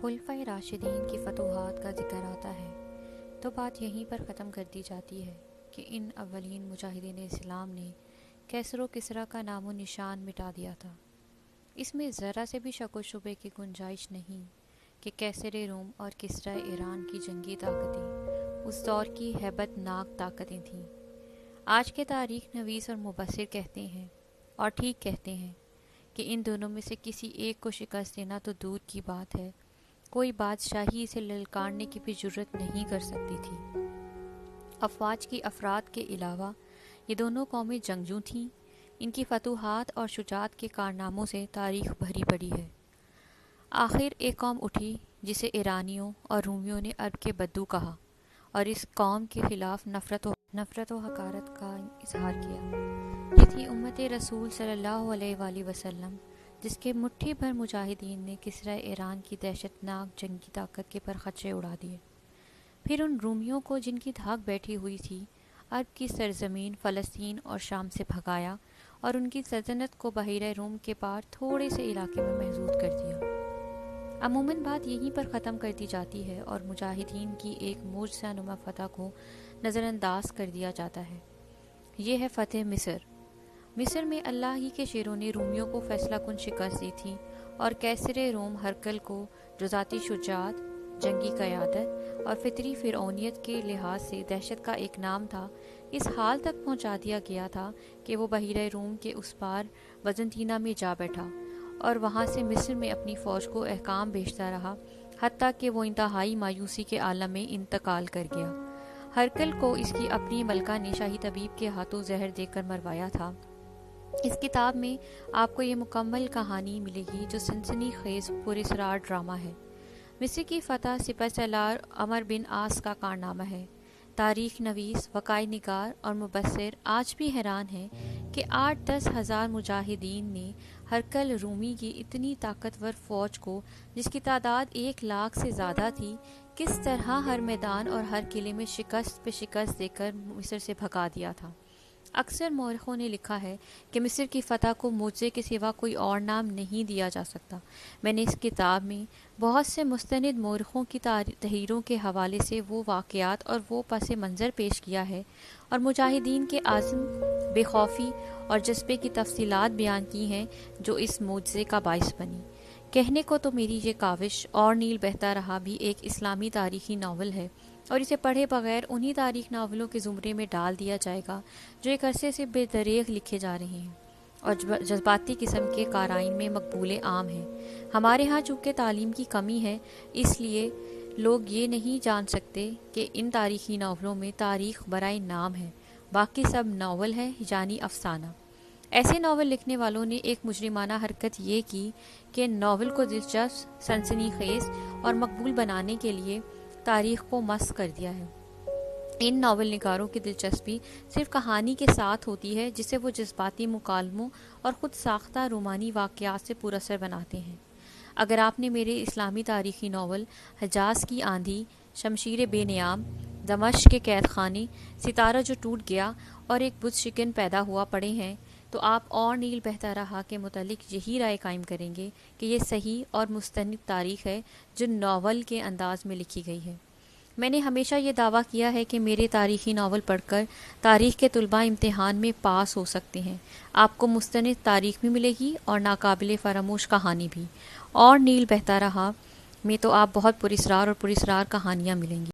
خلفائے راشدین کی فتوحات کا ذکر آتا ہے تو بات یہیں پر ختم کر دی جاتی ہے کہ ان اولین مجاہدین اسلام نے کیسر و کسریٰ کا نام و نشان مٹا دیا تھا۔ اس میں ذرا سے بھی شک و شبے کی گنجائش نہیں کہ کیسر روم اور کسریٰ ایران کی جنگی طاقتیں اس دور کی ہیبت ناک طاقتیں تھیں۔ آج کے تاریخ نویس اور مبصر کہتے ہیں، اور ٹھیک کہتے ہیں، کہ ان دونوں میں سے کسی ایک کو شکست دینا تو دور کی بات ہے، کوئی بادشاہی اسے للکارنے کی بھی جرت نہیں کر سکتی تھی۔ افواج کی افراد کے علاوہ یہ دونوں قومیں جنگجو تھیں۔ ان کی فتوحات اور شجاعت کے کارناموں سے تاریخ بھری پڑی ہے۔ آخر ایک قوم اٹھی جسے ایرانیوں اور رومیوں نے عرب کے بدو کہا اور اس قوم کے خلاف نفرت و حقارت کا اظہار کیا۔ یہ تھی امت رسول صلی اللہ علیہ وآلہ وسلم، جس کے مٹھی بھر مجاہدین نے کسریٰ ایران کی دہشت ناک جنگی طاقت کے پرخچے اڑا دیے۔ پھر ان رومیوں کو، جن کی دھاک بیٹھی ہوئی تھی، عرب کی سرزمین فلسطین اور شام سے بھگایا اور ان کی سلطنت کو بحیرہ روم کے پار تھوڑے سے علاقے میں محدود کر دیا۔ عموماً بات یہیں پر ختم کر دی جاتی ہے اور مجاہدین کی ایک معجزہ نما فتح کو نظر انداز کر دیا جاتا ہے۔ یہ ہے فتح مصر۔ مصر میں اللہ ہی کے شیروں نے رومیوں کو فیصلہ کن شکست دی تھی اور کیسر روم ہرقل کو جو ذاتی شجاعت، جنگی قیادت اور فطری فرعونیت کے لحاظ سے دہشت کا ایک نام تھا، اس حال تک پہنچا دیا گیا تھا کہ وہ بحیرہ روم کے اس پار وزنطینہ میں جا بیٹھا اور وہاں سے مصر میں اپنی فوج کو احکام بھیجتا رہا، حتیٰ کہ وہ انتہائی مایوسی کے عالم میں انتقال کر گیا۔ ہرقل کو اس کی اپنی ملکہ نے شاہی طبیب کے ہاتھوں زہر دے کر مروایا تھا۔ اس کتاب میں آپ کو یہ مکمل کہانی ملے گی جو سنسنی خیز پراسرار ڈرامہ ہے۔ مصر کی فتح سپہ سالار عمرو بن عاص کا کارنامہ ہے۔ تاریخ نویس، وقائع نگار اور مبصر آج بھی حیران ہیں کہ 8-10 ہزار مجاہدین نے ہرقل رومی کی اتنی طاقتور فوج کو، جس کی تعداد 1 لاکھ سے زیادہ تھی، کس طرح ہر میدان اور ہر قلعے میں شکست پہ شکست دے کر مصر سے بھگا دیا تھا۔ اکثر مورخوں نے لکھا ہے کہ مصر کی فتح کو معجزے کے سوا کوئی اور نام نہیں دیا جا سکتا۔ میں نے اس کتاب میں بہت سے مستند مورخوں کی تحریروں کے حوالے سے وہ واقعات اور وہ پس منظر پیش کیا ہے اور مجاہدین کے عزم، بے خوفی اور جذبے کی تفصیلات بیان کی ہیں جو اس معجزے کا باعث بنی۔ کہنے کو تو میری یہ کاوش اور نیل بہتا رہا بھی ایک اسلامی تاریخی ناول ہے اور اسے پڑھے بغیر انہی تاریخ ناولوں کے زمرے میں ڈال دیا جائے گا جو ایک عرصے سے بے دریغ لکھے جا رہے ہیں اور جذباتی قسم کے قارئین میں مقبول عام ہیں۔ ہمارے ہاں چونکہ تعلیم کی کمی ہے، اس لیے لوگ یہ نہیں جان سکتے کہ ان تاریخی ناولوں میں تاریخ برائے نام ہے، باقی سب ناول ہے یعنی افسانہ۔ ایسے ناول لکھنے والوں نے ایک مجرمانہ حرکت یہ کی کہ ناول کو دلچسپ، سنسنی خیز اور مقبول بنانے کے لیے تاریخ کو مسخ کر دیا ہے۔ ان ناول نگاروں کی دلچسپی صرف کہانی کے ساتھ ہوتی ہے جسے وہ جذباتی مکالموں اور خود ساختہ رومانی واقعات سے پراثر بناتے ہیں۔ اگر آپ نے میرے اسلامی تاریخی ناول حجاز کی آندھی، شمشیر بے نیام، دمشق کے قید خانے، ستارہ جو ٹوٹ گیا اور ایک بت شکن پیدا ہوا پڑھے ہیں تو آپ اور نیل بہتا رہا کے متعلق یہی رائے قائم کریں گے کہ یہ صحیح اور مستند تاریخ ہے جو ناول کے انداز میں لکھی گئی ہے۔ میں نے ہمیشہ یہ دعویٰ کیا ہے کہ میرے تاریخی ناول پڑھ کر تاریخ کے طلباء امتحان میں پاس ہو سکتے ہیں۔ آپ کو مستند تاریخ بھی ملے گی اور ناقابل فراموش کہانی بھی۔ اور نیل بہتا رہا میں تو آپ بہت پراسرار اور پراسرار کہانیاں ملیں گی۔